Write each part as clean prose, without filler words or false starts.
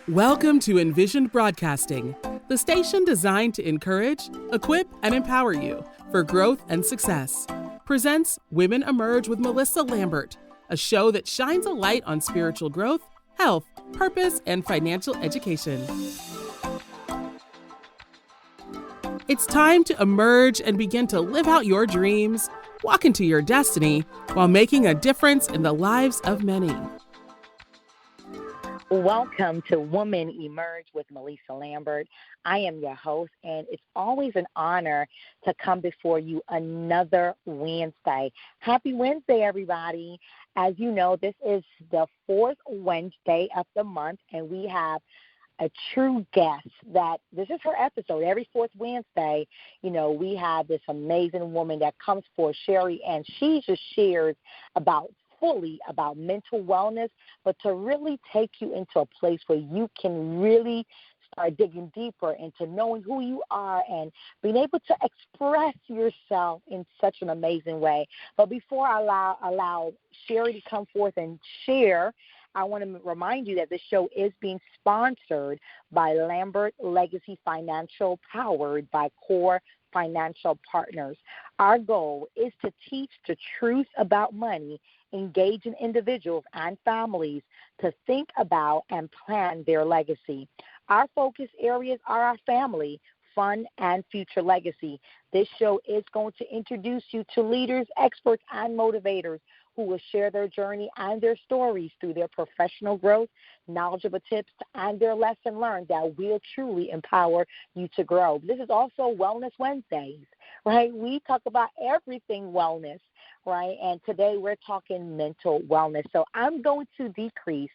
Welcome to Envisioned Broadcasting, the station designed to encourage, equip, and empower you for growth and success. Presents Women Emerge with Melissa Lambert, a show that shines a light on spiritual growth, health, purpose, and financial education. It's time to emerge and begin to live out your dreams, walk into your destiny, while making a difference in the lives of many. Welcome to Women Emerge with Melissa Lambert. I am your host, and it's always an honor to come before you another Wednesday. Happy Wednesday, everybody. As you know, this is the fourth Wednesday of the month, and we have a true guest that this is her episode. Every fourth Wednesday, we have this amazing woman that comes for Sherri, and she just shares fully about mental wellness, but to really take you into a place where you can really start digging deeper into knowing who you are and being able to express yourself in such an amazing way. But before I allow Sherri to come forth and share, I want to remind you that this show is being sponsored by Lambert Legacy Financial, powered by Core Financial Partners. Our goal is to teach the truth about money, engaging individuals and families to think about and plan their legacy. Our focus areas are our family, fun, and future legacy. This show is going to introduce you to leaders, experts, and motivators who will share their journey and their stories through their professional growth, knowledgeable tips, and their lesson learned that will truly empower you to grow. This is also Wellness Wednesdays, right? We talk about everything wellness, right? And today we're talking mental wellness. So I'm going to decrease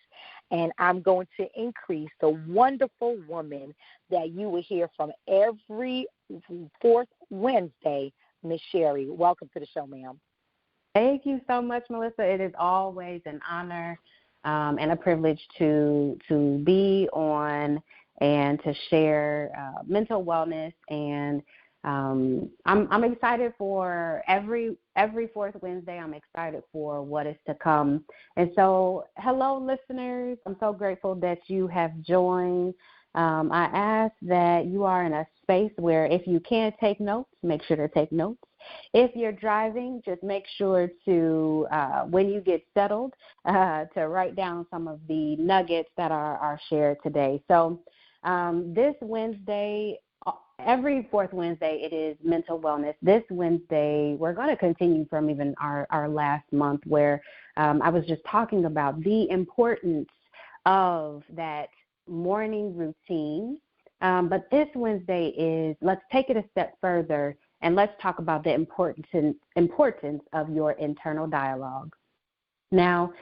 and I'm going to increase the wonderful woman that you will hear from every fourth Wednesday, Miss Sherri. Welcome to the show, ma'am. Thank you so much, Melissa. It is always an honor and a privilege to be on and to share mental wellness. And I'm excited for every fourth Wednesday. I'm excited for what is to come. And so, hello, listeners. I'm so grateful that you have joined. I ask that you are in a space where if you can't take notes, make sure to take notes. If you're driving, just make sure to, when you get settled, to write down some of the nuggets that are shared today. So this Wednesday, every fourth Wednesday, it is mental wellness. This Wednesday, we're going to continue from even our last month where I was just talking about the importance of that morning routine. But this Wednesday is, let's take it a step further and let's talk about the importance of your internal dialogue. Now,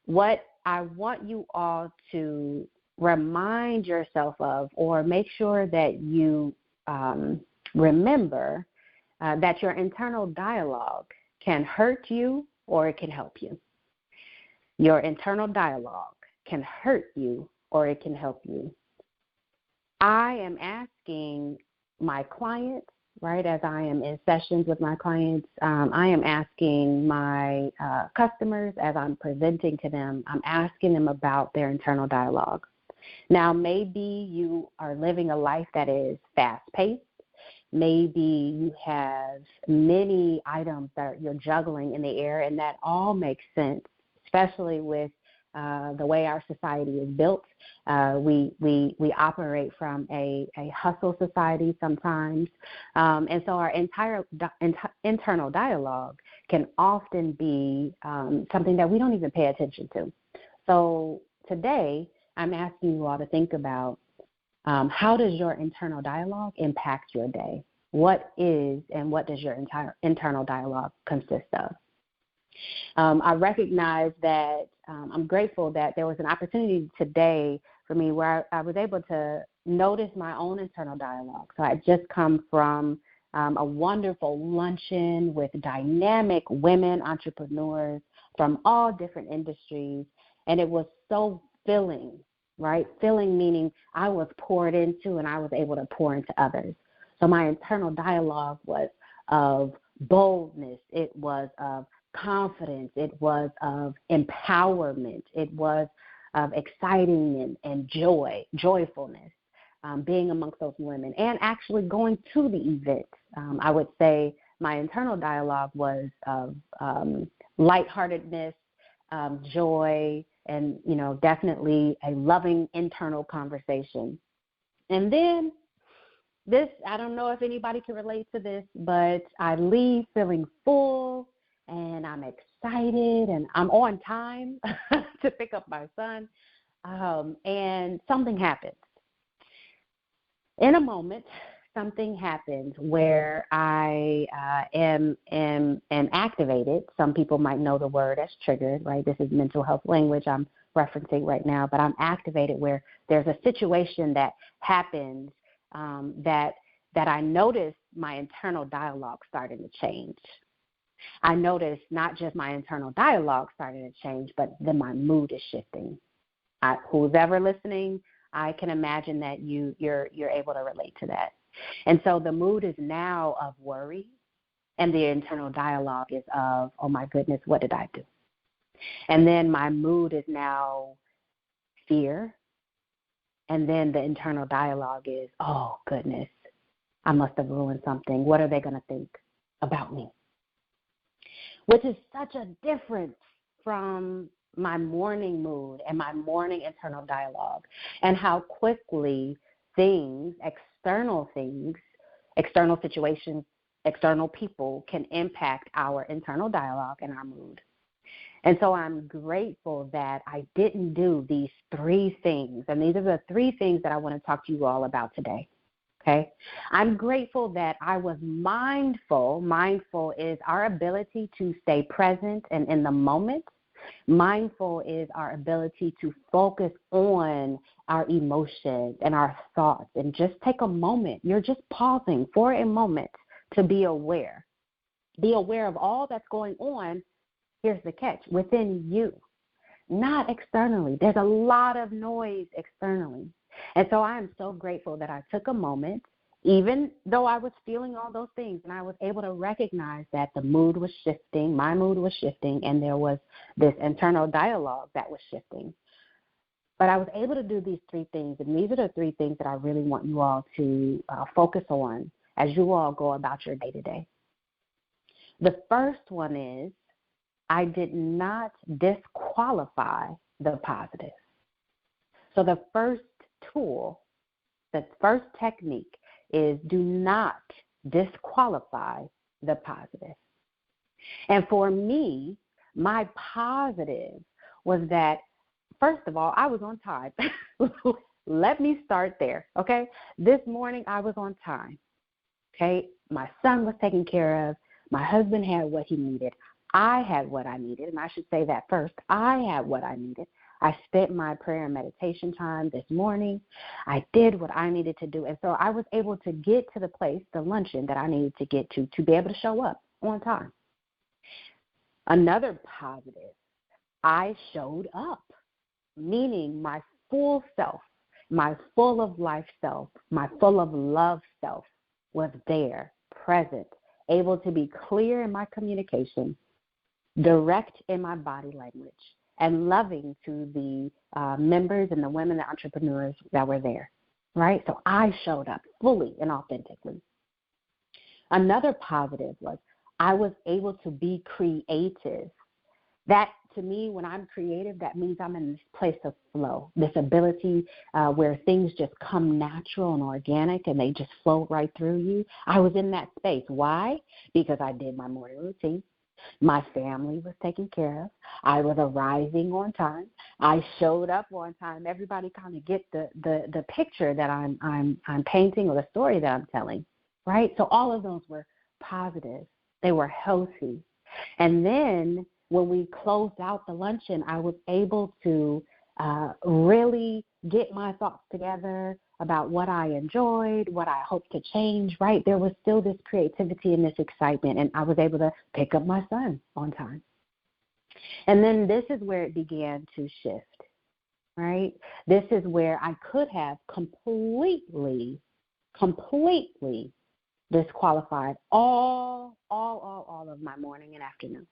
what I want you all to remind yourself of, or make sure that you remember that your internal dialogue can hurt you or it can help you. Your internal dialogue can hurt you or it can help you. I am asking my clients, right, as I am in sessions with my clients, I am asking my customers as I'm presenting to them, I'm asking them about their internal dialogue. Now, maybe you are living a life that is fast-paced. Maybe you have many items that you're juggling in the air, and that all makes sense, especially with the way our society is built. We operate from a hustle society sometimes. And so our entire internal dialogue can often be something that we don't even pay attention to. So today, I'm asking you all to think about how does your internal dialogue impact your day? What is and what does your entire internal dialogue consist of? I recognize that I'm grateful that there was an opportunity today for me where I was able to notice my own internal dialogue. So I just come from a wonderful luncheon with dynamic women entrepreneurs from all different industries, and it was so filling, right? Filling meaning I was poured into and I was able to pour into others. So my internal dialogue was of boldness. It was of confidence. It was of empowerment. It was of exciting and joyfulness, being amongst those women, and actually going to the event. I would say my internal dialogue was of lightheartedness, joy, and, definitely a loving internal conversation. And then this, I don't know if anybody can relate to this, but I leave feeling full, and I'm excited, and I'm on time to pick up my son, and something happens. In a moment, something happens where I am activated. Some people might know the word as triggered, right? This is mental health language I'm referencing right now, but I'm activated where there's a situation that happens that I notice my internal dialogue starting to change. I notice not just my internal dialogue starting to change, but then my mood is shifting. Who's ever listening, I can imagine that you're able to relate to that. And so the mood is now of worry, and the internal dialogue is of, oh my goodness, what did I do? And then my mood is now fear, and then the internal dialogue is, oh goodness, I must have ruined something. What are they going to think about me? Which is such a difference from my morning mood and my morning internal dialogue, and how quickly external situations, external people can impact our internal dialogue and our mood. And so I'm grateful that I didn't do these 3 things, and these are the 3 things that I want to talk to you all about today. Okay? I'm grateful that I was mindful. Mindful is our ability to stay present and in the moment. Mindful is our ability to focus on our emotions and our thoughts and just take a moment. You're just pausing for a moment to be aware. Be aware of all that's going on. Here's the catch, within you, not externally. There's a lot of noise externally. And so I am so grateful that I took a moment, even though I was feeling all those things, and I was able to recognize that the mood was shifting, my mood was shifting, and there was this internal dialogue that was shifting. But I was able to do these 3 things, and these are the 3 things that I really want you all to focus on as you all go about your day-to-day. The first one is I did not disqualify the positive. So the first tool, the first technique is do not disqualify the positive. And for me, my positive was that, first of all, I was on time. Let me start there, okay? This morning I was on time, okay? My son was taken care of. My husband had what he needed. I had what I needed, and I should say that first. I had what I needed. I spent my prayer and meditation time this morning. I did what I needed to do, and so I was able to get to the place, the luncheon that I needed to get to be able to show up on time. Another positive, I showed up, meaning my full self, my full of life self, my full of love self was there, present, able to be clear in my communication, direct in my body language, and loving to the members and the women, the entrepreneurs that were there, right? So I showed up fully and authentically. Another positive was I was able to be creative. That, to me, when I'm creative, that means I'm in this place of flow, this ability where things just come natural and organic and they just flow right through you. I was in that space. Why? Because I did my morning routine. My family was taken care of. I was arriving on time. I showed up on time. Everybody kind of get the picture that I'm painting or the story that I'm telling, right? So all of those were positive. They were healthy. And then when we closed out the luncheon, I was able to really get my thoughts together about what I enjoyed, what I hoped to change, right? There was still this creativity and this excitement, and I was able to pick up my son on time. And then this is where it began to shift, right? This is where I could have completely disqualified all of my morning and afternoon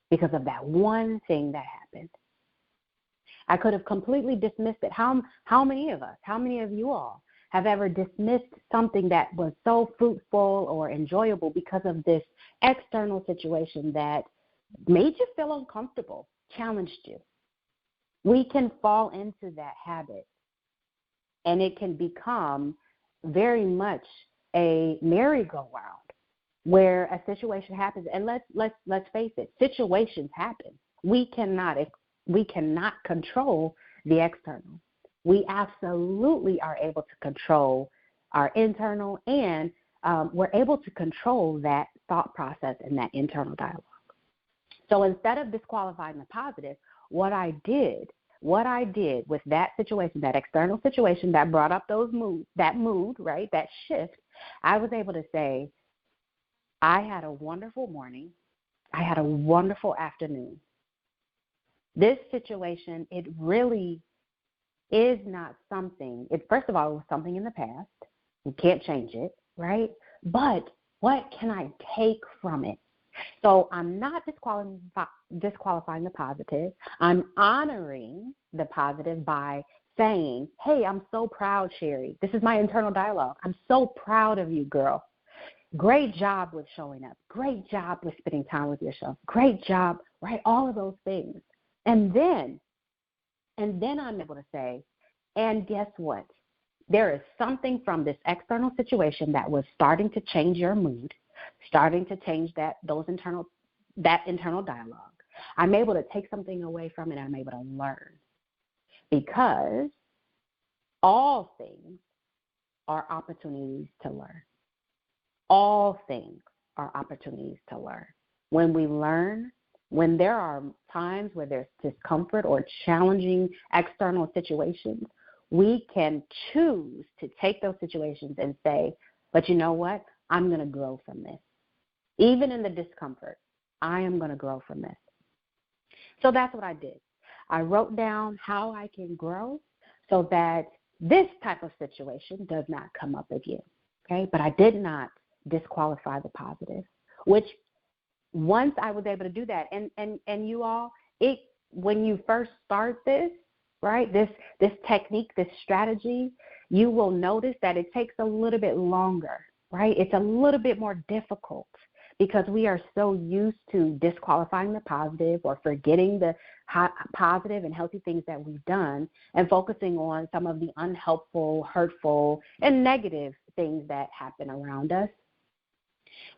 because of that one thing that happened. I could have completely dismissed it. How many of us, how many of you all have ever dismissed something that was so fruitful or enjoyable because of this external situation that made you feel uncomfortable, challenged you? We can fall into that habit, and it can become very much a merry-go-round where a situation happens. And let's face it, situations happen. We cannot control the external. We absolutely are able to control our internal, and we're able to control that thought process and that internal dialogue. So instead of disqualifying the positive, what I did with that situation, that external situation that brought up that mood, right, that shift, I was able to say, I had a wonderful morning. I had a wonderful afternoon. This situation, it really is not something. First of all, it was something in the past. We can't change it, right? But what can I take from it? So I'm not disqualifying the positive. I'm honoring the positive by saying, hey, I'm so proud, Sherri. This is my internal dialogue. I'm so proud of you, girl. Great job with showing up. Great job with spending time with yourself. Great job, right? All of those things. And then I'm able to say, and guess what? There is something from this external situation that was starting to change your mood, starting to change that internal dialogue. I'm able to take something away from it, and I'm able to learn, because all things are opportunities to learn. All things are opportunities to learn. When we learn, when there are times where there's discomfort or challenging external situations, we can choose to take those situations and say, but you know what? I'm going to grow from this. Even in the discomfort, I am going to grow from this. So that's what I did. I wrote down how I can grow so that this type of situation does not come up again. Okay? But I did not disqualify the positive, which once I was able to do that, and you all, when you first start this, right, this technique, this strategy, you will notice that it takes a little bit longer, right? It's a little bit more difficult because we are so used to disqualifying the positive or forgetting the positive and healthy things that we've done and focusing on some of the unhelpful, hurtful, and negative things that happen around us,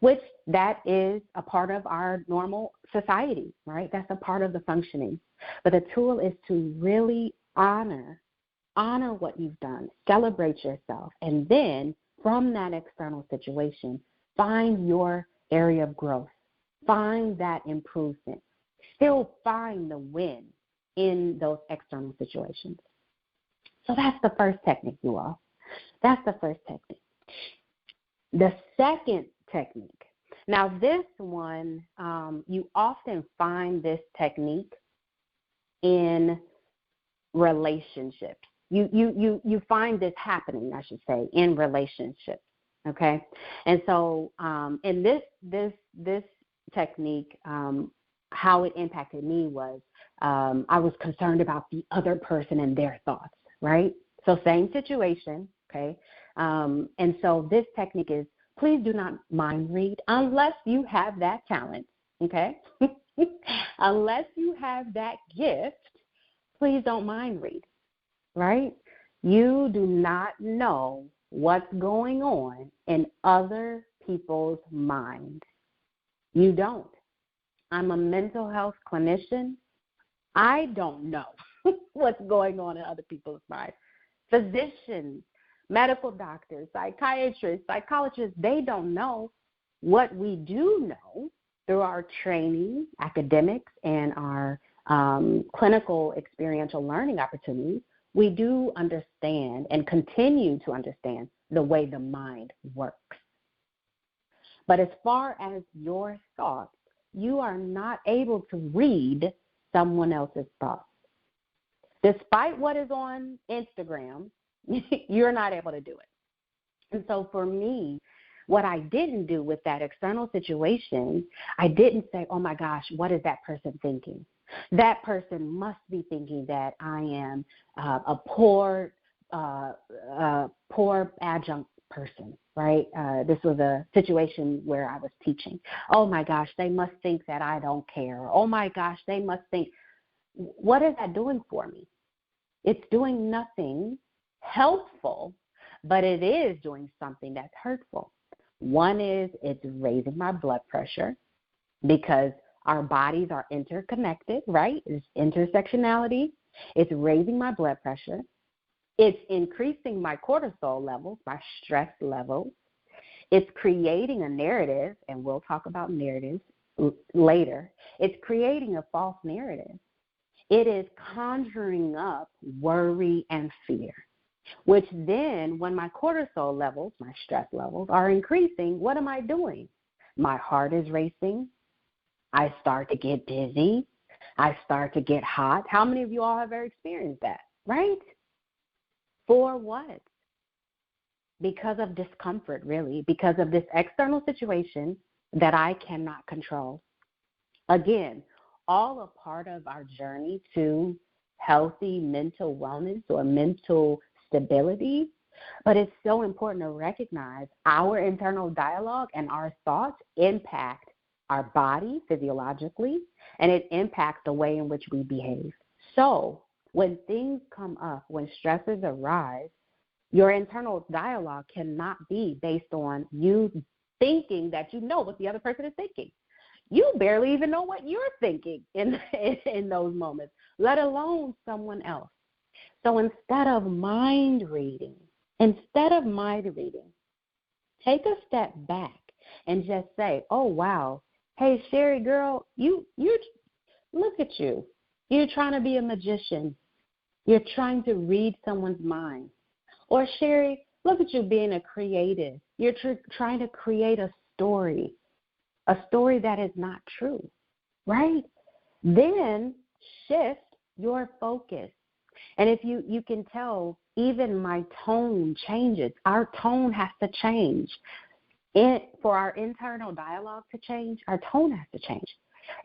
which that is a part of our normal society, right? That's a part of the functioning. But the tool is to really honor what you've done, celebrate yourself, and then from that external situation, find your area of growth, find that improvement, still find the win in those external situations. So that's the first technique, you all. That's the first technique. The second technique. Now, this one, you often find this technique in relationships. You find this happening, I should say, in relationships. Okay, and so in this technique, how it impacted me was I was concerned about the other person and their thoughts. Right. So same situation. Okay, and so this technique is, please do not mind read unless you have that talent, okay? Unless you have that gift, please don't mind read, right? You do not know what's going on in other people's mind. You don't. I'm a mental health clinician. I don't know what's going on in other people's minds. Physicians, medical doctors, psychiatrists, psychologists, they don't know. What we do know through our training, academics, and our clinical experiential learning opportunities, we do understand and continue to understand the way the mind works. But as far as your thoughts, you are not able to read someone else's thoughts. Despite what is on Instagram, you're not able to do it. And so for me, What I didn't do with that external situation, I didn't say, oh my gosh, what is that person thinking? That person must be thinking that I am a poor adjunct person, right? This was a situation where I was teaching. Oh my gosh, they must think that I don't care. Oh my gosh, they must think. What is that doing for me? It's doing nothing helpful, but it is doing something that's hurtful. One is it's raising my blood pressure because our bodies are interconnected, right? It's intersectionality. It's raising my blood pressure. It's increasing my cortisol levels, my stress levels. It's creating a narrative, and we'll talk about narratives later. It's creating a false narrative. It is conjuring up worry and fear, which then when my cortisol levels, my stress levels are increasing, what am I doing? My heart is racing. I start to get dizzy. I start to get hot. How many of you all have ever experienced that, right? For what? Because of discomfort, really, because of this external situation that I cannot control. Again, all a part of our journey to healthy mental wellness or mental stability, but it's so important to recognize our internal dialogue and our thoughts impact our body physiologically, and it impacts the way in which we behave. So when things come up, when stresses arise, your internal dialogue cannot be based on you thinking that you know what the other person is thinking. You barely even know what you're thinking in those moments, let alone someone else. So instead of mind reading, take a step back and just say, oh, wow, hey, Sherri, girl, you look at you. You're trying to be a magician. You're trying to read someone's mind. Or, Sherri, look at you being a creative. You're trying to create a story that is not true, right? Then shift your focus. And if you can tell, even my tone changes. Our tone has to change. For our internal dialogue to change, our tone has to change.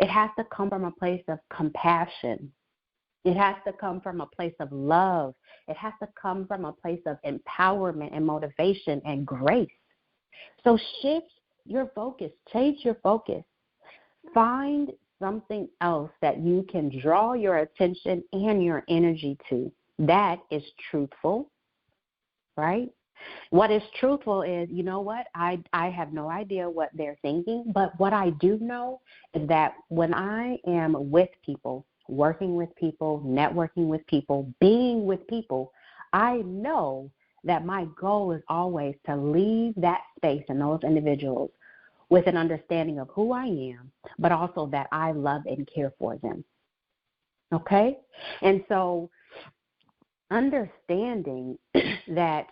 It has to come from a place of compassion. It has to come from a place of love. It has to come from a place of empowerment and motivation and grace. So shift your focus, change your focus. Find something else that you can draw your attention and your energy to. That is truthful, right? What is truthful is, you know what, I have no idea what they're thinking, but what I do know is that when I am with people, working with people, networking with people, being with people, I know that my goal is always to leave that space and those individuals with an understanding of who I am, but also that I love and care for them. Okay? And so understanding that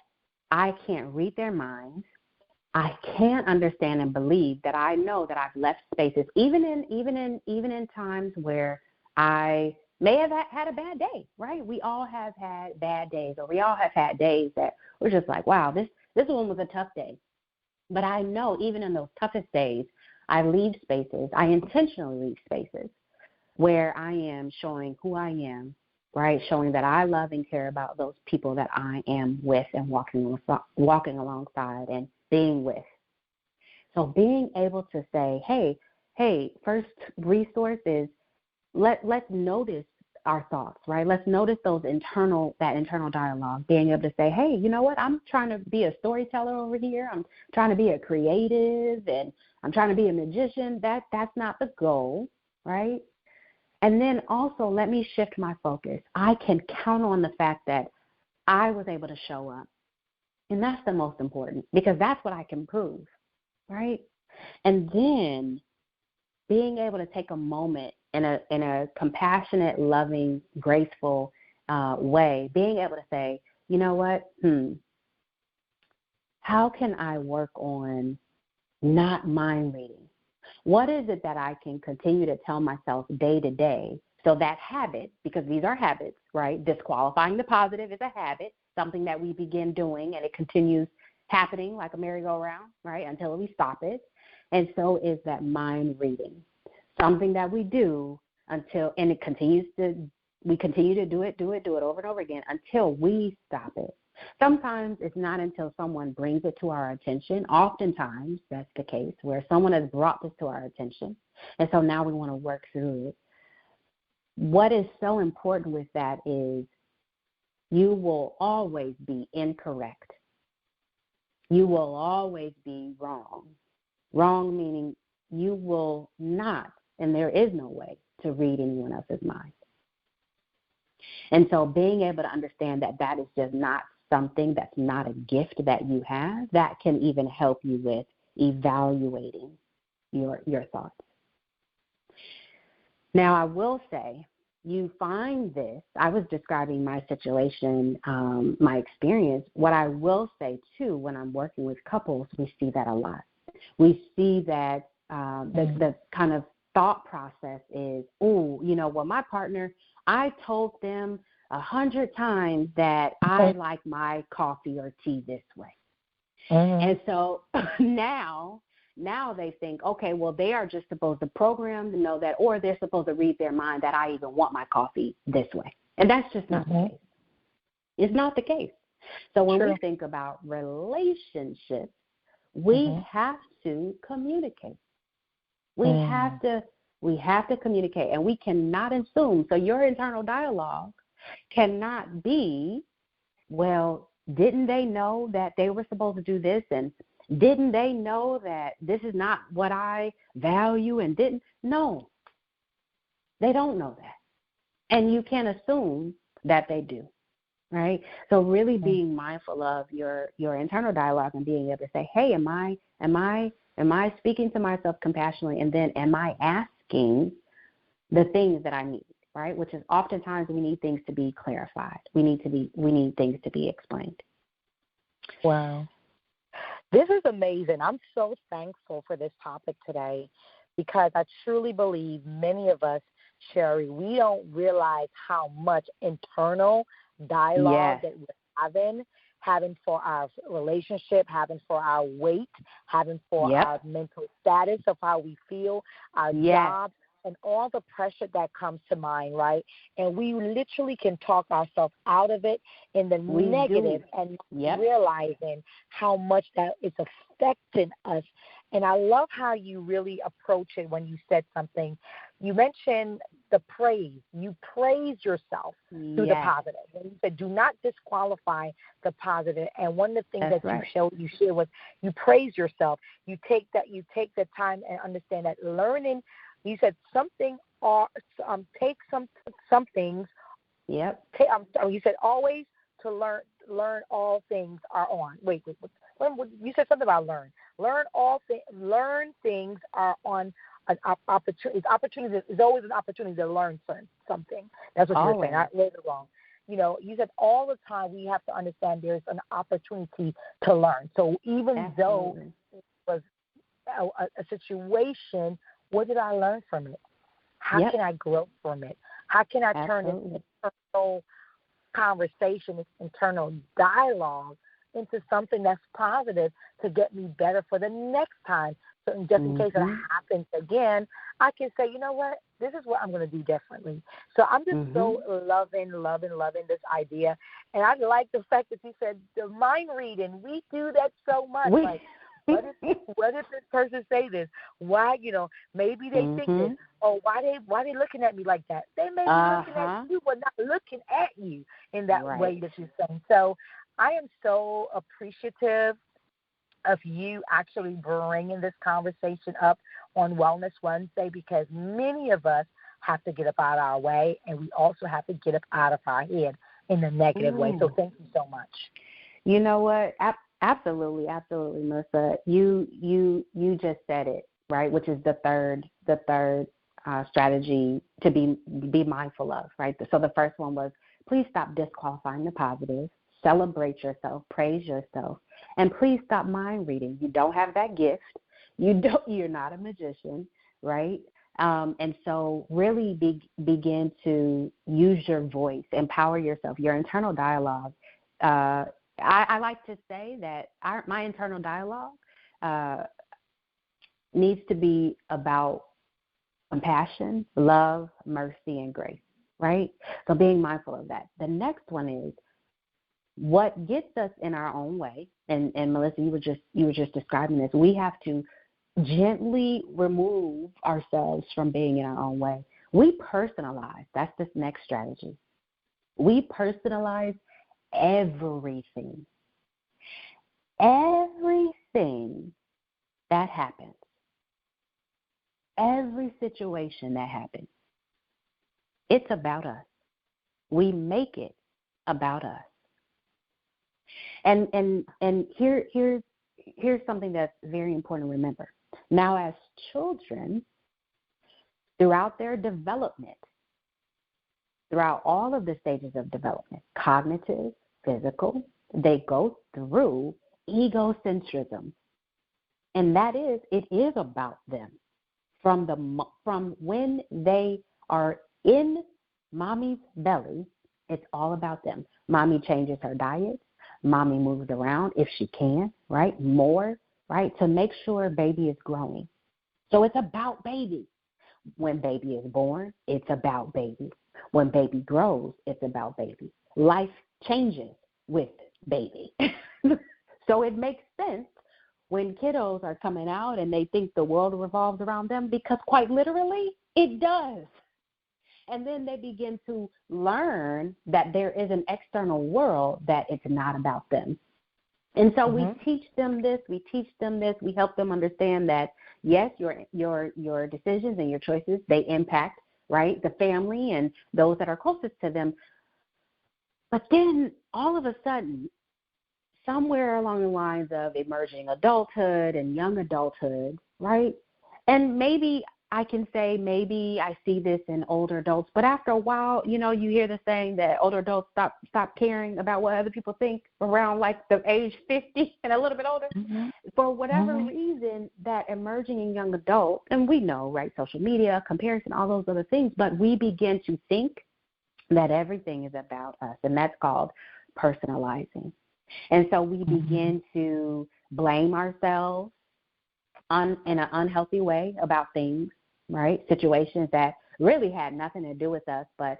I can't read their minds, I can't understand and believe that I know that I've left spaces, even in times where I may have had a bad day, right? We all have had bad days, or we all have had days that we're just like, wow, this one was a tough day. But I know even in those toughest days, I leave spaces, I intentionally leave spaces where I am showing who I am, right? Showing that I love and care about those people that I am with and walking alongside and being with. So being able to say, hey, first resource is let's notice our thoughts, right? Let's notice that internal dialogue, being able to say, hey, you know what? I'm trying to be a storyteller over here. I'm trying to be a creative, and I'm trying to be a magician. That's not the goal, right? And then also let me shift my focus. I can count on the fact that I was able to show up. And that's the most important, because that's what I can prove, right? And then being able to take a moment in a compassionate, loving, graceful way, being able to say, you know what, how can I work on not mind reading? What is it that I can continue to tell myself day to day? So that habit, because these are habits, right? Disqualifying the positive is a habit, something that we begin doing, and it continues happening like a merry-go-round, right, until we stop it. And so is that mind reading, something that we do and we continue to do it over and over again until we stop it. Sometimes it's not until someone brings it to our attention. Oftentimes that's the case where someone has brought this to our attention, and so now we want to work through it. What is so important with that is you will always be incorrect. You will always be wrong. Wrong meaning you will not, and there is no way to read anyone else's mind. And so being able to understand that that is just not something, that's not a gift that you have, that can even help you with evaluating your thoughts. Now, I will say, you find this, I was describing my situation, my experience. What I will say, too, when I'm working with couples, we see that a lot. We see that the kind of thought process is, my partner, I told them 100 times that I like my coffee or tea this way. And so now they think, okay, well, they are just supposed to program to know that, or they're supposed to read their mind that I even want my coffee this way. And that's just not the case. It's not the case. So when we think about relationships, we have to communicate. We have to communicate, and we cannot assume. So your internal dialogue cannot be, well, didn't they know that they were supposed to do this, and didn't they know that this is not what I value, and didn't? No, they don't know that. And you can't assume that they do, right? So really being mindful of your internal dialogue and being able to say, hey, am I speaking to myself compassionately, and then am I asking the things that I need, right? Which is oftentimes we need things to be clarified. We need things to be explained. Wow. This is amazing. I'm so thankful for this topic today because I truly believe many of us, Sherri, we don't realize how much internal dialogue that we're having for our relationship, having for our weight, having for our mental status of how we feel, our job, and all the pressure that comes to mind, right? And we literally can talk ourselves out of it in the negative and realizing how much that is affecting us. And I love how you really approach it when you said something. You mentioned the praise. You praise yourself through the positive. And you said, do not disqualify the positive. And one of the things you shared was you praise yourself. You take the time and understand that learning. You said take some things. Yep. You said always to learn all things are on. Wait. You said something about learn. Learn things are on an opportunity. It's always an opportunity to learn something. That's what you were saying. I read it wrong. You said all the time we have to understand there's an opportunity to learn. So even though it was a situation, what did I learn from it? How can I grow from it? How can I turn this internal conversation, this internal dialogue into something that's positive to get me better for the next time? So just in case it happens again, I can say, you know what? This is what I'm going to do differently. So I'm just so loving this idea. And I like the fact that you said the mind reading. We do that so much. What if this person say this? Why, maybe they think this. Oh, why they looking at me like that? They may be looking at you, but not looking at you in that way that you're saying. So I am so appreciative of you actually bringing this conversation up on Wellness Wednesday, because many of us have to get up out of our way, and we also have to get up out of our head in a negative way. So thank you so much. You know what? Absolutely, Melissa. You just said it, right? Which is the third strategy to be mindful of, right? So the first one was, please stop disqualifying the positive, celebrate yourself, praise yourself, and please stop mind reading. You don't have that gift. You're not a magician, right? And so really begin to use your voice, empower yourself. Your internal dialogue I like to say that my internal dialogue needs to be about compassion, love, mercy, and grace, right? So being mindful of that. The next one is what gets us in our own way. And Melissa, you were just describing this. We have to gently remove ourselves from being in our own way. We personalize. That's this next strategy. We personalize everything. Everything that happens. Every situation that happens. It's about us. We make it about us. And here's something that's very important to remember. Now, as children, throughout their development, throughout all of the stages of development, cognitive, physical, they go through egocentrism. And that is, it is about them. From when they are in mommy's belly, it's all about them. Mommy changes her diet. Mommy moves around if she can, right? More, right? To make sure baby is growing. So it's about baby. When baby is born, it's about baby. When baby grows, it's about baby. Life changes with baby. So it makes sense when kiddos are coming out and they think the world revolves around them, because quite literally, it does. And then they begin to learn that there is an external world, that it's not about them. And so we teach them this, we help them understand that, yes, your decisions and your choices, they impact, right, the family and those that are closest to them. But then all of a sudden, somewhere along the lines of emerging adulthood and young adulthood, right? And maybe I can say maybe I see this in older adults, but after a while, you hear the saying that older adults stop caring about what other people think around like the age 50 and a little bit older. For whatever reason, that emerging in young adult, and we know, right, social media, comparison, all those other things, but we begin to think that everything is about us, and that's called personalizing. And so we begin to blame ourselves in an unhealthy way about things, right? Situations that really had nothing to do with us, but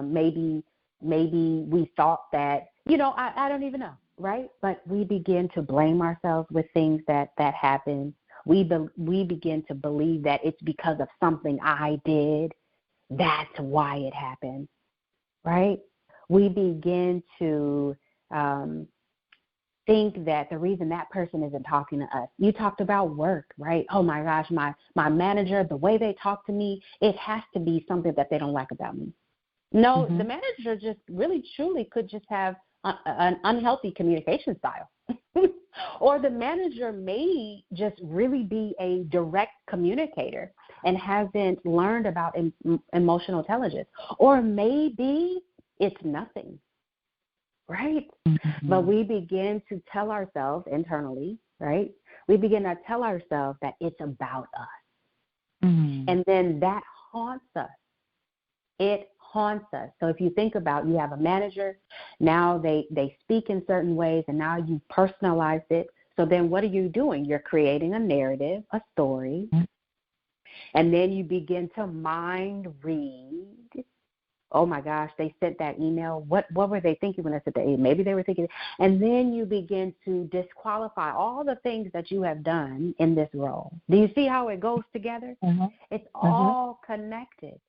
maybe we thought that, I don't even know, right? But we begin to blame ourselves with things that happen. We begin to believe that it's because of something I did. That's why it happened, right? We begin to think that the reason that person isn't talking to us, you talked about work, right? Oh my gosh, my manager, the way they talk to me, it has to be something that they don't like about me. No, the manager just really truly could just have an unhealthy communication style. Or the manager may just really be a direct communicator and hasn't learned about emotional intelligence. Or maybe it's nothing. Right? But we begin to tell ourselves internally, right? We begin to tell ourselves that it's about us. And then that haunts us. It haunts us. So if you think about, you have a manager, now they speak in certain ways, and now you personalized it. So then what are you doing? You're creating a narrative, a story, and then you begin to mind read. Oh my gosh, they sent that email. What were they thinking when they sent that email? Maybe they were thinking, and then you begin to disqualify all the things that you have done in this role. Do you see how it goes together? It's all connected.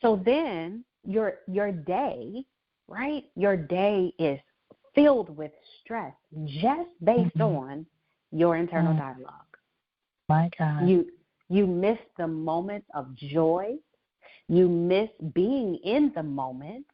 So then your day, right? Your day is filled with stress just based on your internal dialogue. My God. You miss the moments of joy. You miss being in the moment.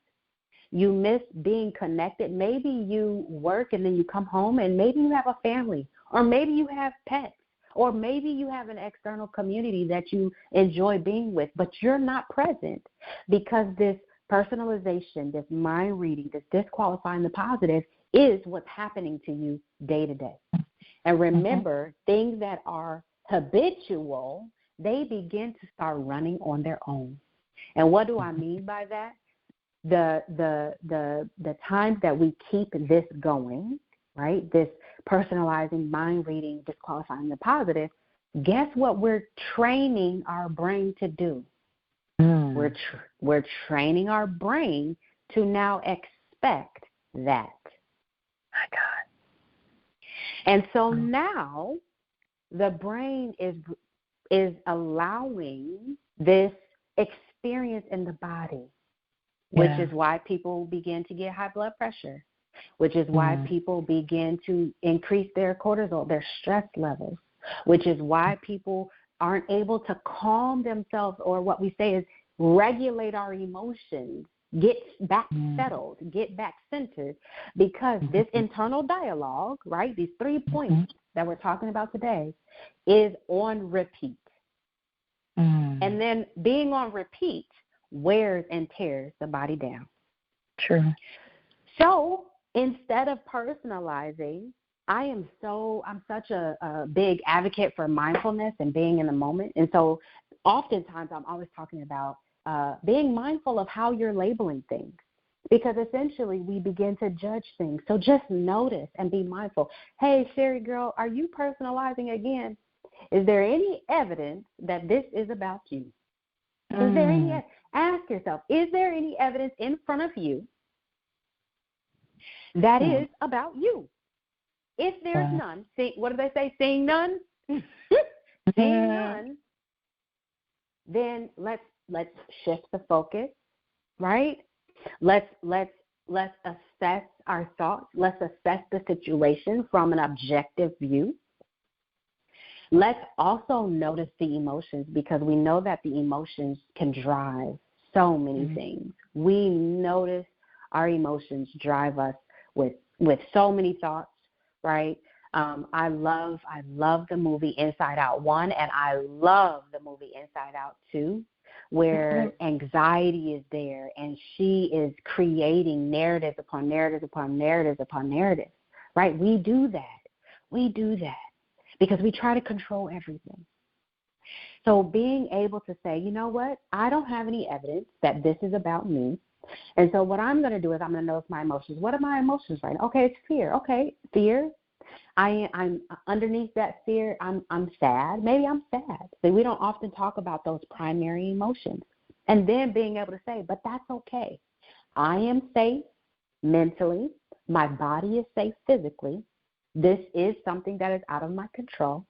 You miss being connected. Maybe you work and then you come home and maybe you have a family, or maybe you have pets, or maybe you have an external community that you enjoy being with, but you're not present because this personalization, this mind reading, this disqualifying the positive is what's happening to you day to day. And remember, things that are habitual, they begin to start running on their own. And what do I mean by that? the times that we keep this going, right, this personalizing, mind reading, disqualifying the positive, guess what we're training our brain to do? We're training our brain to now expect that. My God. And so now the brain is allowing this experience in the body, which is why people begin to get high blood pressure, which is why people begin to increase their cortisol, their stress levels, which is why people aren't able to calm themselves, or what we say is regulate our emotions, get back settled, get back centered, because this internal dialogue, right, these 3 points that we're talking about today, is on repeat. And then being on repeat wears and tears the body down. True. So instead of personalizing, I'm such a big advocate for mindfulness and being in the moment. And so oftentimes I'm always talking about being mindful of how you're labeling things, because essentially we begin to judge things. So just notice and be mindful. Hey, Sherri girl, are you personalizing again? Is there any evidence that this is about you? Is there any? Ask yourself, is there any evidence in front of you that is about you? If there's none, what do they say? Seeing none? Seeing none, then let's shift the focus, right? Let's assess our thoughts. Let's assess the situation from an objective view. Let's also notice the emotions, because we know that the emotions can drive so many things. We notice our emotions drive us with so many thoughts, right? I love the movie Inside Out 1, and I love the movie Inside Out 2, where anxiety is there, and she is creating narratives upon narratives upon narratives upon narratives, right? We do that because we try to control everything. So being able to say, you know what, I don't have any evidence that this is about me. And so what I'm going to do is I'm going to notice my emotions. What are my emotions right now? Okay, it's fear. Okay, fear. I'm underneath that fear. I'm sad. Maybe I'm sad. So we don't often talk about those primary emotions. And then being able to say, but that's okay. I am safe mentally. My body is safe physically. This is something that is out of my control.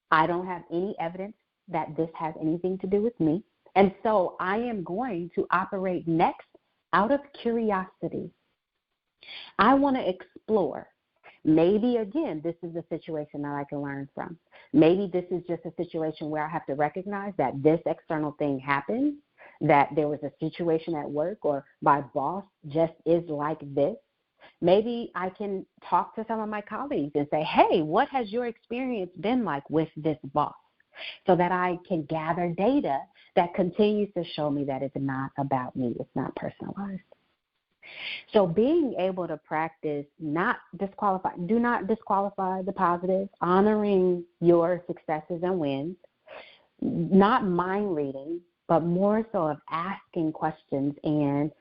I don't have any evidence that this has anything to do with me. And so I am going to operate next out of curiosity. I want to explore. Maybe, again, this is a situation that I can learn from. Maybe this is just a situation where I have to recognize that this external thing happened, that there was a situation at work, or my boss just is like this. Maybe I can talk to some of my colleagues and say, hey, what has your experience been like with this boss? So that I can gather data that continues to show me that it's not about me. It's not personalized. So being able to practice do not disqualify the positive, honoring your successes and wins, not mind reading, but more so of asking questions and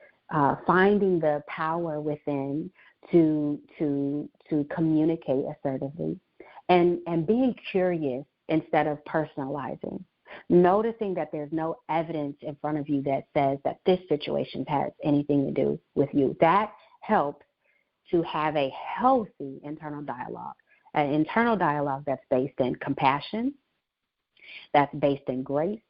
finding the power within to communicate assertively, and being curious instead of personalizing. Noticing that there's no evidence in front of you that says that this situation has anything to do with you. That helps to have a healthy internal dialogue, an internal dialogue that's based in compassion, that's based in grace,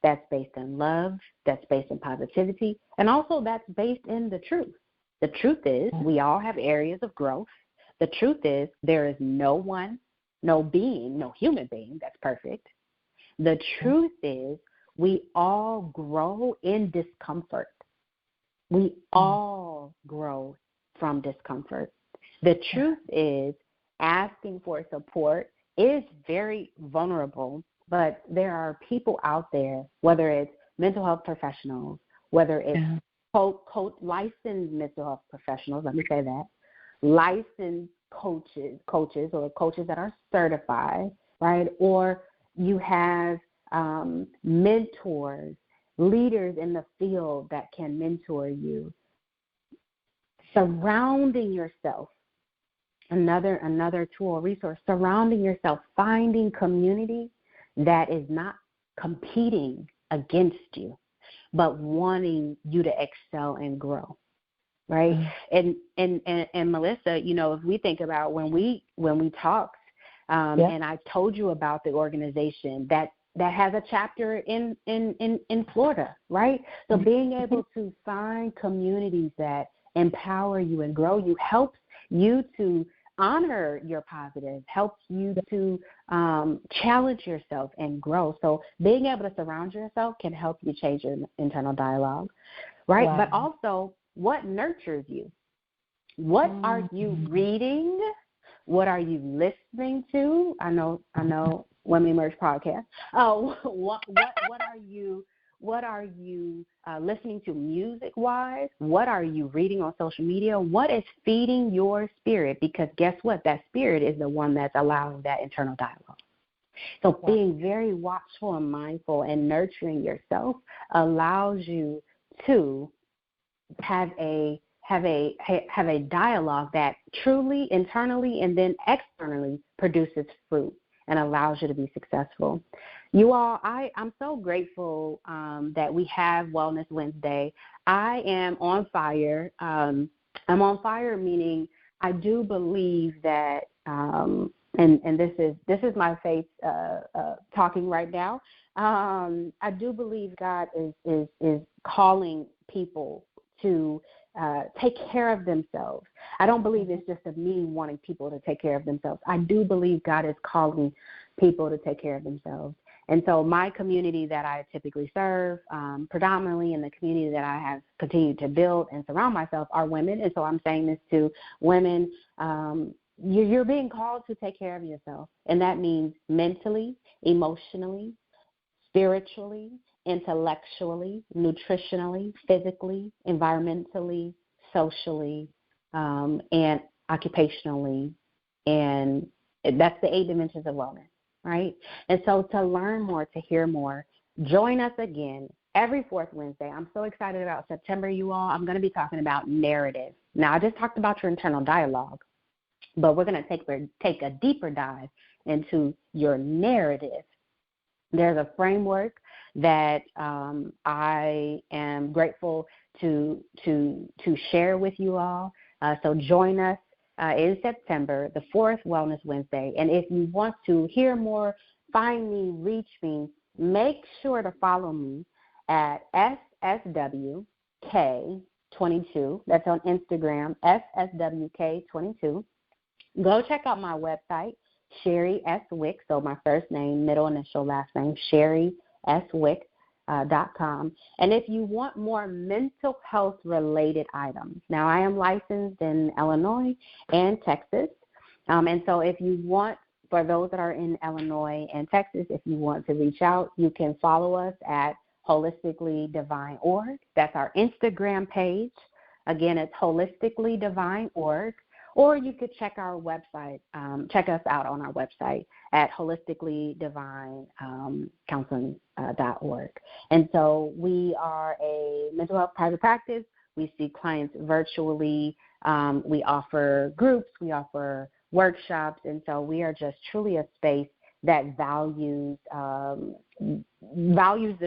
that's based in love, that's based in positivity, and also that's based in the truth. The truth is we all have areas of growth. The truth is there is no human being that's perfect. The truth is we all grow in discomfort. We all grow from discomfort. The truth is asking for support is very vulnerable, but there are people out there, whether it's mental health professionals, whether it's licensed mental health professionals, let me say that, licensed coaches or coaches that are certified, right? Or you have mentors, leaders in the field that can mentor you. Surrounding yourself, another tool, resource, surrounding yourself, finding community that is not competing against you, but wanting you to excel and grow, right? Mm-hmm. And Melissa, you know, if we think about when we talked, and I told you about the organization that has a chapter in Florida, right? So being able to find communities that empower you and grow you helps you to honor your positive, helps you to challenge yourself and grow. So being able to surround yourself can help you change your internal dialogue, right? Wow. But also, what nurtures you? What are you reading? What are you listening to? I know Women Emerge podcast. Oh, what are you listening to music-wise? What are you reading on social media? What is feeding your spirit? Because guess what? That spirit is the one that's allowing that internal dialogue. So being very watchful and mindful and nurturing yourself allows you to have a dialogue that truly internally and then externally produces fruit and allows you to be successful. You all, I'm so grateful that we have Wellness Wednesday. I am on fire. I'm on fire, meaning I do believe that, and this is my faith talking right now. I do believe God is calling people to take care of themselves. I don't believe it's just a me wanting people to take care of themselves. I do believe God is calling people to take care of themselves. And so my community that I typically serve, predominantly in the community that I have continued to build and surround myself, are women. And so I'm saying this to women. You're being called to take care of yourself. And that means mentally, emotionally, spiritually, intellectually, nutritionally, physically, environmentally, socially, and occupationally. And that's the 8 dimensions of wellness, right? And so to learn more, to hear more, join us again every fourth Wednesday. I'm so excited about September, you all. I'm going to be talking about narrative. Now, I just talked about your internal dialogue, but we're going to take a deeper dive into your narrative. There's a framework that I am grateful to share with you all. So join us in September, the 4th Wellness Wednesday. And if you want to hear more, find me, reach me, make sure to follow me at SSWK22. That's on Instagram, SSWK22. Go check out my website, Sherri S. Wick, so my first name, middle initial, last name, SherriSwick.com. And if you want more mental health related items, now I am licensed in Illinois and Texas. And so if you want, for those that are in Illinois and Texas, if you want to reach out, you can follow us at holisticallydivine.org. That's our Instagram page. Again, it's holisticallydivine.org. Or you could check our website, check us out on our website at holisticallydivine.counseling.org. And so we are a mental health private practice. We see clients virtually. We offer groups. We offer workshops. And so we are just truly a space that values the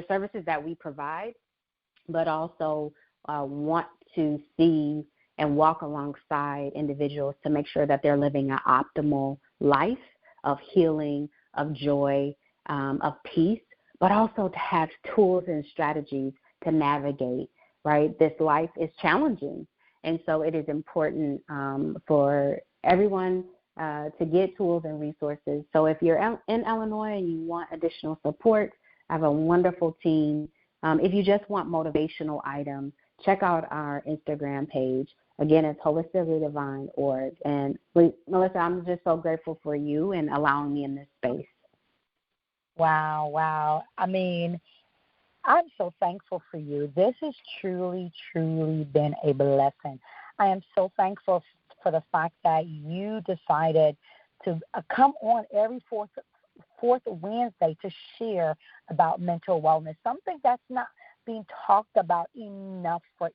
services that we provide, but also want to see and walk alongside individuals to make sure that they're living an optimal life of healing, of joy, of peace, but also to have tools and strategies to navigate, right? This life is challenging, and so it is important for everyone to get tools and resources. So if you're in Illinois and you want additional support, I have a wonderful team. If you just want motivational items, check out our Instagram page. Again, it's holisticallydivine.org. And Melissa, I'm just so grateful for you and allowing me in this space. Wow. I mean, I'm so thankful for you. This has truly, truly been a blessing. I am so thankful for the fact that you decided to come on every fourth Wednesday to share about mental wellness, something that's being talked about enough for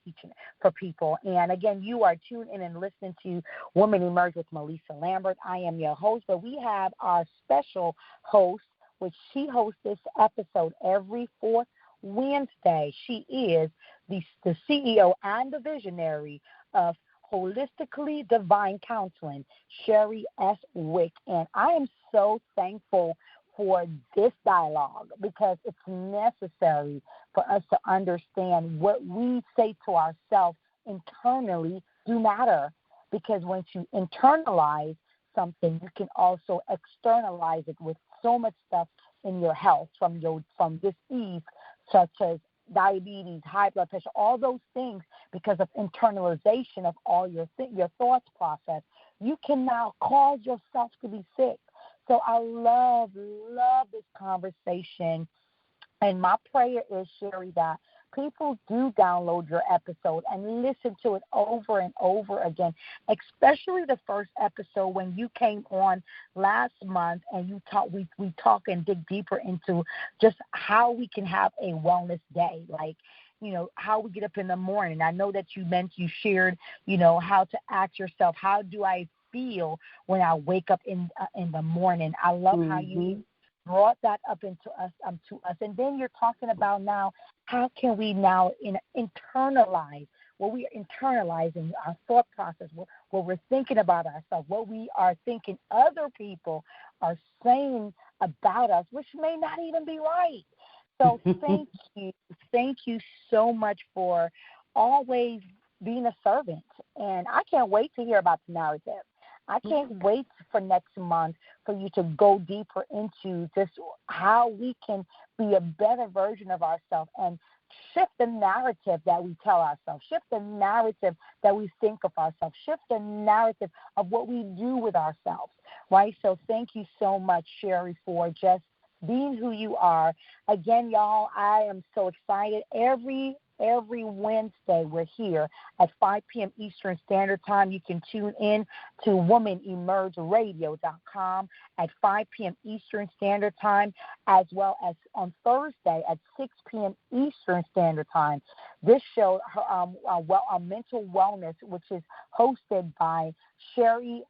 people. And again, you are tuned in and listening to Women Emerge with Melissa Lambert. I am your host, but we have our special host, which she hosts this episode every fourth Wednesday. She is the CEO and the visionary of Holistically Divine Counseling, Sherri S. Wick. And I am so thankful for this dialogue because it's necessary for us to understand what we say to ourselves internally do matter. Because once you internalize something, you can also externalize it with so much stuff in your health from disease such as diabetes, high blood pressure, all those things because of internalization of all your thoughts process. You can now cause yourself to be sick. So I love this conversation. And my prayer is, Sherri, that people do download your episode and listen to it over and over again, especially the first episode when you came on last month and we talk and dig deeper into just how we can have a wellness day, like, how we get up in the morning. I know that you shared, how to ask yourself, how do I feel when I wake up in the morning? I love how you brought that up into us, to us. And then you're talking about now, how can we now internalize what we are internalizing, our thought process, what we're thinking about ourselves, what we are thinking other people are saying about us, which may not even be right. So thank you so much for always being a servant. And I can't wait to hear about the narrative. I can't wait for next month for you to go deeper into just how we can be a better version of ourselves and shift the narrative that we tell ourselves, shift the narrative that we think of ourselves, shift the narrative of what we do with ourselves, right? So thank you so much, Sherri, for just being who you are. Again, y'all, I am so excited. Every Wednesday we're here at 5 p.m. Eastern Standard Time. You can tune in to womanemergeradio.com at 5 p.m. Eastern Standard Time, as well as on Thursday at 6 p.m. Eastern Standard Time. This show, Mental Wellness, which is hosted by Sherri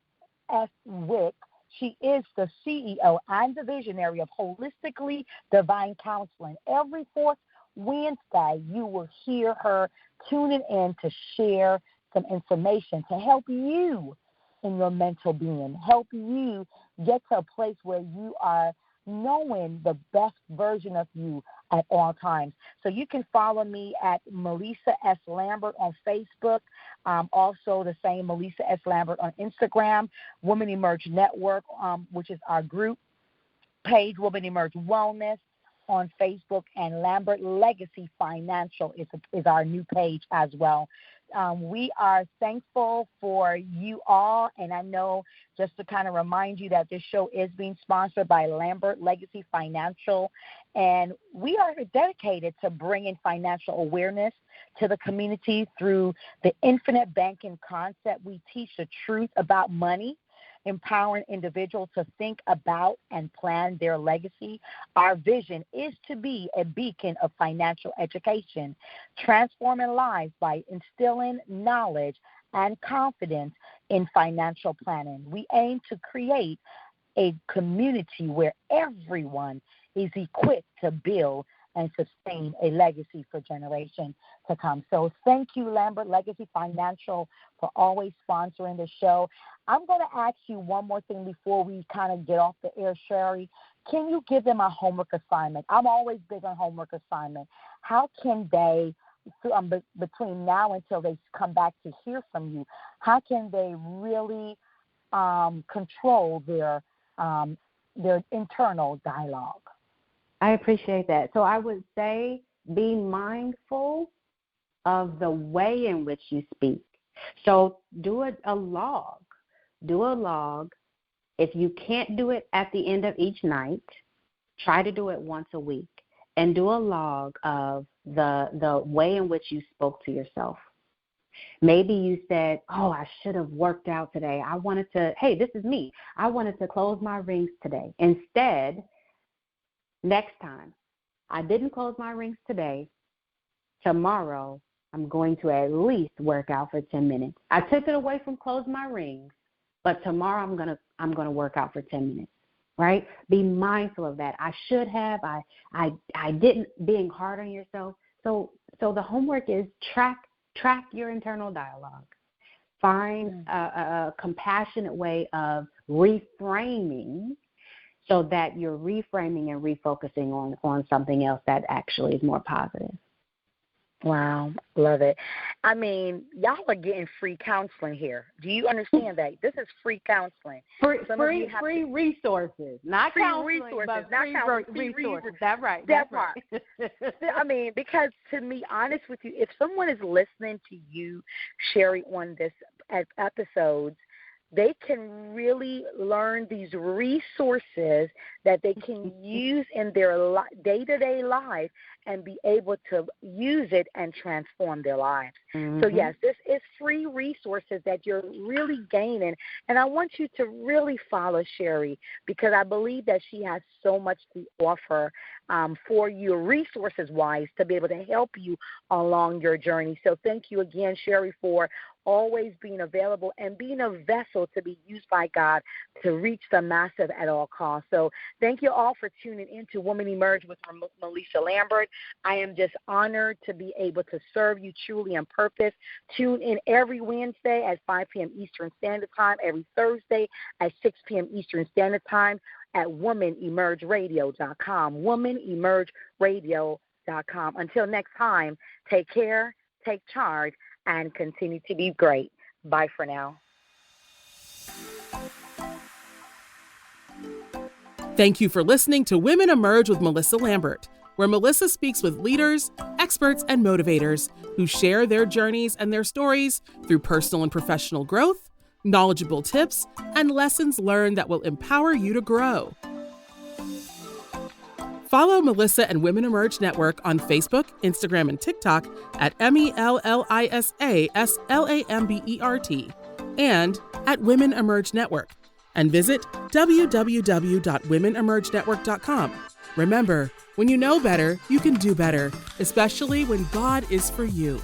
S. Wick. She is the CEO and the visionary of Holistically Divine Counseling. Every fourth Wednesday, you will hear her tuning in to share some information to help you in your mental being, help you get to a place where you are knowing the best version of you at all times. So you can follow me at Melissa S. Lambert on Facebook, also the same Melissa S. Lambert on Instagram, Women Emerge Network, which is our group page, Women Emerge Wellness on Facebook, and Lambert Legacy Financial is our new page as well. We are thankful for you all, and I know just to kind of remind you that this show is being sponsored by Lambert Legacy Financial, and we are dedicated to bringing financial awareness to the community through the infinite banking concept. We teach the truth about money, empowering individuals to think about and plan their legacy. Our vision is to be a beacon of financial education, transforming lives by instilling knowledge and confidence in financial planning. We aim to create a community where everyone is equipped to build and sustain a legacy for generations to come. So thank you, Lambert Legacy Financial, for always sponsoring the show. I'm going to ask you one more thing before we kind of get off the air, Sherri. Can you give them a homework assignment? I'm always big on homework assignment. How can they, between now until they come back to hear from you, how can they really control their internal dialogue? I appreciate that. So I would say be mindful of the way in which you speak. So do a log. Do a log. If you can't do it at the end of each night, try to do it once a week, and do a log of the way in which you spoke to yourself. Maybe you said, I should have worked out today. Hey, this is me. I wanted to close my rings today. Instead, next time, I didn't close my rings today. tomorrow I'm going to at least work out for 10 minutes. I took it away from close my rings, but tomorrow I'm gonna work out for 10 minutes. Right? Be mindful of that. I should have. I didn't. Being hard on yourself. So the homework is track your internal dialogue. Find a compassionate way of reframing, so that you're reframing and refocusing on something else that actually is more positive. Wow, love it. I mean, y'all are getting free counseling here. Do you understand that? This is free counseling. Free resources, not free counseling, resources, but not free resources. That's right. I mean, because to be honest with you, if someone is listening to you, Sherri, on this episodes, they can really learn these resources that they can use in their day-to-day life and be able to use it and transform their lives. Mm-hmm. So, yes, this is free resources that you're really gaining. And I want you to really follow Sherri, because I believe that she has so much to offer for you resources-wise to be able to help you along your journey. So thank you again, Sherri, for always being available and being a vessel to be used by God to reach the massive at all costs. So thank you all for tuning in to Woman Emerge with Melissa Lambert. I am just honored to be able to serve you truly on purpose. Tune in every Wednesday at 5 p.m. Eastern Standard Time, every Thursday at 6 p.m. Eastern Standard Time at womanemergeradio.com, womanemergeradio.com. Until next time, take care, take charge, and continue to be great. Bye for now. Thank you for listening to Women Emerge with Melissa Lambert, where Melissa speaks with leaders, experts, and motivators who share their journeys and their stories through personal and professional growth, knowledgeable tips, and lessons learned that will empower you to grow. Follow Melissa and Women Emerge Network on Facebook, Instagram, and TikTok at MELLISASLAMBERT and at Women Emerge Network. And visit www.womenemergenetwork.com. Remember, when you know better, you can do better, especially when God is for you.